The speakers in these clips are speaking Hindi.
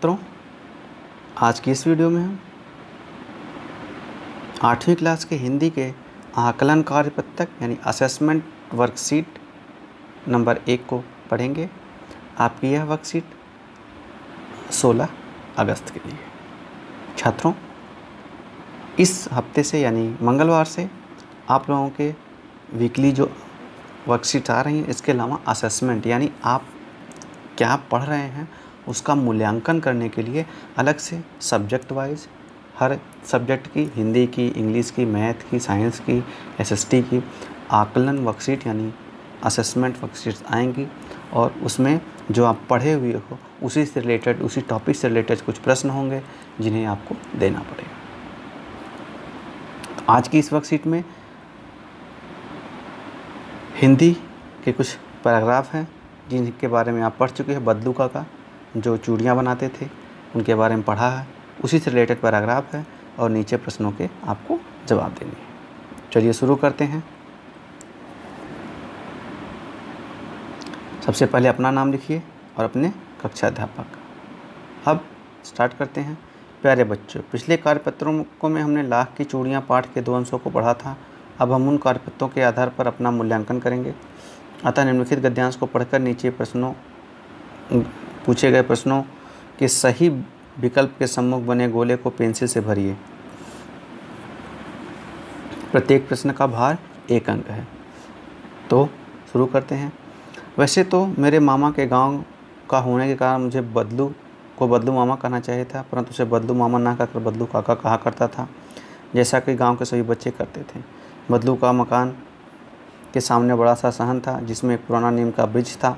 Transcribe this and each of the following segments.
छात्रों, आज की इस वीडियो में हम 8वीं क्लास के हिंदी के आकलन कार्यपत्रक यानी असेसमेंट वर्कशीट नंबर 1 को पढ़ेंगे। आपकी यह वर्कशीट 16 अगस्त के लिए। छात्रों, इस हफ्ते से यानी मंगलवार से आप लोगों के वीकली जो वर्कशीट आ रही हैं, इसके अलावा असेसमेंट यानी आप क्या पढ़ रहे हैं उसका मूल्यांकन करने के लिए अलग से सब्जेक्ट वाइज हर सब्जेक्ट की, हिंदी की, इंग्लिश की, मैथ की, साइंस की, एसएसटी की आकलन वर्कशीट यानी असेसमेंट वर्कशीट्स आएंगी और उसमें जो आप पढ़े हुए हो उसी से रिलेटेड, उसी टॉपिक से रिलेटेड कुछ प्रश्न होंगे जिन्हें आपको देना पड़ेगा। तो आज की इस वर्कशीट में हिंदी के कुछ पैराग्राफ हैं जिनके बारे में आप पढ़ चुके हैं। बदलू काका जो चूड़ियाँ बनाते थे उनके बारे में पढ़ा है, उसी से रिलेटेड पैराग्राफ है और नीचे प्रश्नों के आपको जवाब देने हैं। चलिए शुरू करते हैं। सबसे पहले अपना नाम लिखिए और अपने कक्षा अध्यापक। अब स्टार्ट करते हैं। प्यारे बच्चों, पिछले कार्यपत्रों में हमने लाख की चूड़ियाँ पाठ के 2 अंशों को पढ़ा था। अब हम उन कार्यपत्रों के आधार पर अपना मूल्यांकन करेंगे। अतः निम्नलिखित गद्यांश को पढ़कर नीचे पूछे गए प्रश्नों के सही विकल्प के सम्मुख बने गोले को पेंसिल से भरिए। प्रत्येक प्रश्न का भार 1 अंक है। तो शुरू करते हैं। वैसे तो मेरे मामा के गांव का होने के कारण मुझे बदलू को बदलू मामा कहना चाहिए था, परंतु उसे बदलू मामा ना कहकर बदलू काका कहा करता था, जैसा कि गांव के सभी बच्चे करते थे। बदलू का मकान के सामने बड़ा सा सहन था जिसमें एक पुराना नीम का ब्रिज था।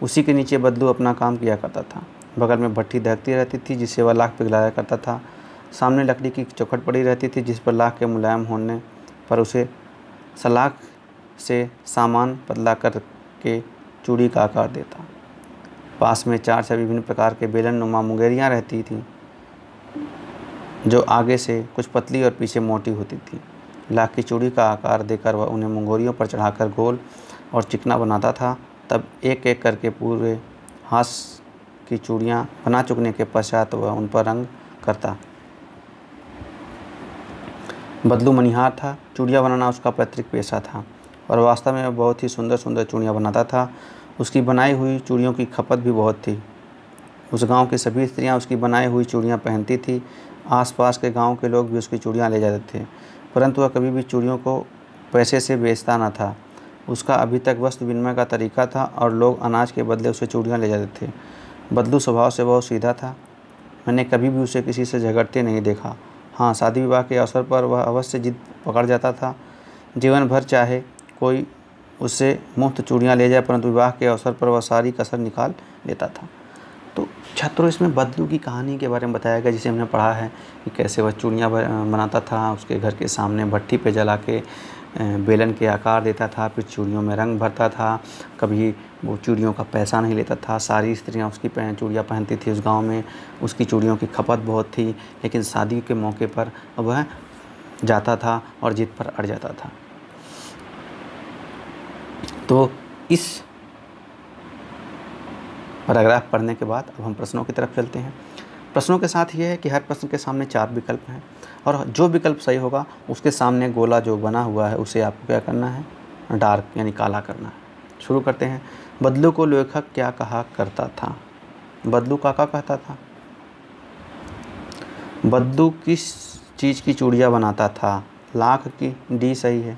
उसी के नीचे बदलू अपना काम किया करता था। बगल में भट्टी दहकती रहती थी जिससे वह लाख पिघलाया करता था। सामने लकड़ी की चौखट पड़ी रहती थी जिस पर लाख के मुलायम होने पर उसे सलाख से सामान पतला करके चूड़ी का आकार देता। पास में 4 विभिन्न प्रकार के बेलन नुमा मुंगेरियाँ रहती थीं जो आगे से कुछ पतली और पीछे मोटी होती थी। लाख की चूड़ी का आकार देकर वह उन्हें मुंगेरियों पर चढ़ाकर गोल और चिकना बनाता था। तब एक एक करके पूरे हाथ की चूड़ियाँ बना चुकने के पश्चात वह उन पर रंग करता। बदलू मनिहार था। चूड़ियाँ बनाना उसका पैतृक पेशा था और वास्तव में वह बहुत ही सुंदर सुंदर चूड़ियाँ बनाता था। उसकी बनाई हुई चूड़ियों की खपत भी बहुत थी। उस गांव की सभी स्त्रियां उसकी बनाई हुई चूड़ियाँ पहनती थी। आसपास के गांव के लोग भी उसकी चूड़ियाँ ले जाते थे, परंतु वह कभी भी चूड़ियों को पैसे से बेचता न था। उसका अभी तक वस्तु विनिमय का तरीका था और लोग अनाज के बदले उसे चूड़ियाँ ले जाते थे। बदलू स्वभाव से बहुत सीधा था। मैंने कभी भी उसे किसी से झगड़ते नहीं देखा। हाँ, शादी विवाह के अवसर पर वह अवश्य जिद पकड़ जाता था। जीवन भर चाहे कोई उससे मुफ्त चूड़ियाँ ले जाए, परंतु विवाह के अवसर पर वह सारी कसर निकाल लेता था। तो छात्रों, इसमें बदलू की कहानी के बारे में बताया गया जिसे हमने पढ़ा है कि कैसे वह चूड़ियाँ बनाता था। उसके घर के सामने भट्टी पे जला के बेलन के आकार देता था, फिर चूड़ियों में रंग भरता था। कभी वो चूड़ियों का पैसा नहीं लेता था। सारी स्त्रियाँ उसकी चूड़ियाँ पहनती थी उस गांव में। उसकी चूड़ियों की खपत बहुत थी, लेकिन शादी के मौके पर वह जाता था और जिद पर अड़ जाता था। तो इस पैराग्राफ पढ़ने के बाद अब हम प्रश्नों की तरफ चलते हैं। प्रश्नों के साथ ये है कि हर प्रश्न के सामने 4 विकल्प हैं और जो विकल्प सही होगा उसके सामने गोला जो बना हुआ है उसे आपको क्या करना है, डार्क यानी काला करना है। शुरू करते हैं। बदलू को लेखक क्या कहा करता था? बदलू काका कहता था। बदलू किस चीज़ की चूड़ियाँ बनाता था? लाख की। डी सही है।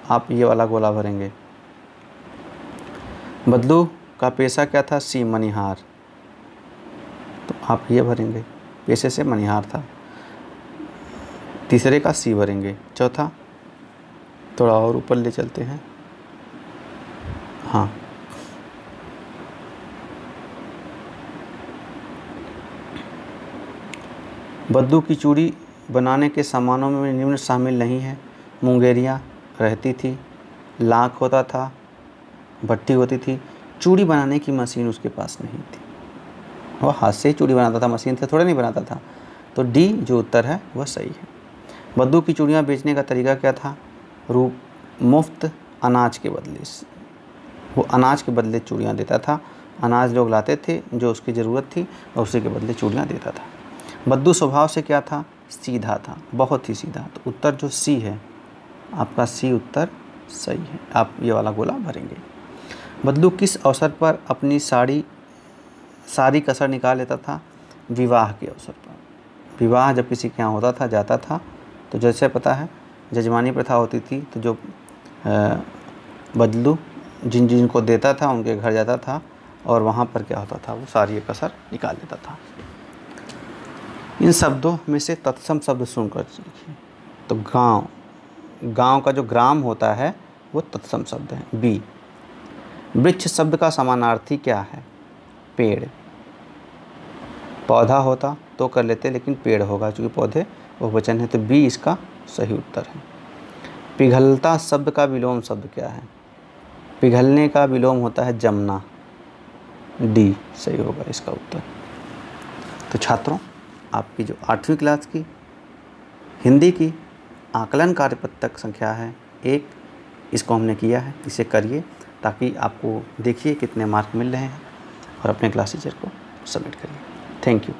आप ये वाला गोला भरेंगे। बदलू का पेशा क्या था? सी मनिहार। तो आप ये भरेंगे, पेशे से मनिहार था। तीसरे का सी भरेंगे। चौथा थोड़ा और ऊपर ले चलते हैं। हाँ, बदलू की चूड़ी बनाने के सामानों में निम्न शामिल नहीं है। मुंगेरियाँ रहती थी, लाख होता था, भट्टी होती थी। चूड़ी बनाने की मशीन उसके पास नहीं थी। वह हाथ से ही चूड़ी बनाता था, मशीन से थोड़ा नहीं बनाता था। तो डी जो उत्तर है वह सही है। बदलू की चूड़ियाँ बेचने का तरीका क्या था? मुफ्त अनाज के बदले, वो अनाज के बदले चूड़ियाँ देता था अनाज लोग लाते थे जो उसकी ज़रूरत थी और उसी के बदले चूड़ियाँ देता था। बद्दू स्वभाव से क्या था? सीधा था, बहुत ही सीधा। तो उत्तर जो सी है आपका, सी उत्तर सही है। आप ये वाला गोला भरेंगे। बद्दू किस अवसर पर अपनी सारी कसर निकाल लेता था? विवाह के अवसर पर। विवाह जब किसी के यहाँ होता था, जाता था, तो जैसे पता है जजमानी प्रथा होती थी, तो जो बद्दू जिन को देता था उनके घर जाता था और वहाँ पर क्या होता था, वो सारी कसर निकाल लेता था। इन शब्दों में से तत्सम शब्द सुनकर सीखिए। तो गांव का जो ग्राम होता है वो तत्सम शब्द है। बी। वृक्ष शब्द का समानार्थी क्या है? पेड़। पौधा होता तो कर लेते, लेकिन पेड़ होगा क्योंकि पौधे बहुवचन है, तो बी इसका सही उत्तर है। पिघलता शब्द का विलोम शब्द क्या है? पिघलने का विलोम होता है जमना। डी सही होगा इसका उत्तर। तो छात्रों, आपकी जो 8वीं क्लास की हिंदी की आकलन कार्यपत्रक संख्या है 1, इसको हमने किया है। इसे करिए ताकि आपको देखिए कितने मार्क मिल रहे हैं और अपने क्लास टीचर को सबमिट करिए। Thank you.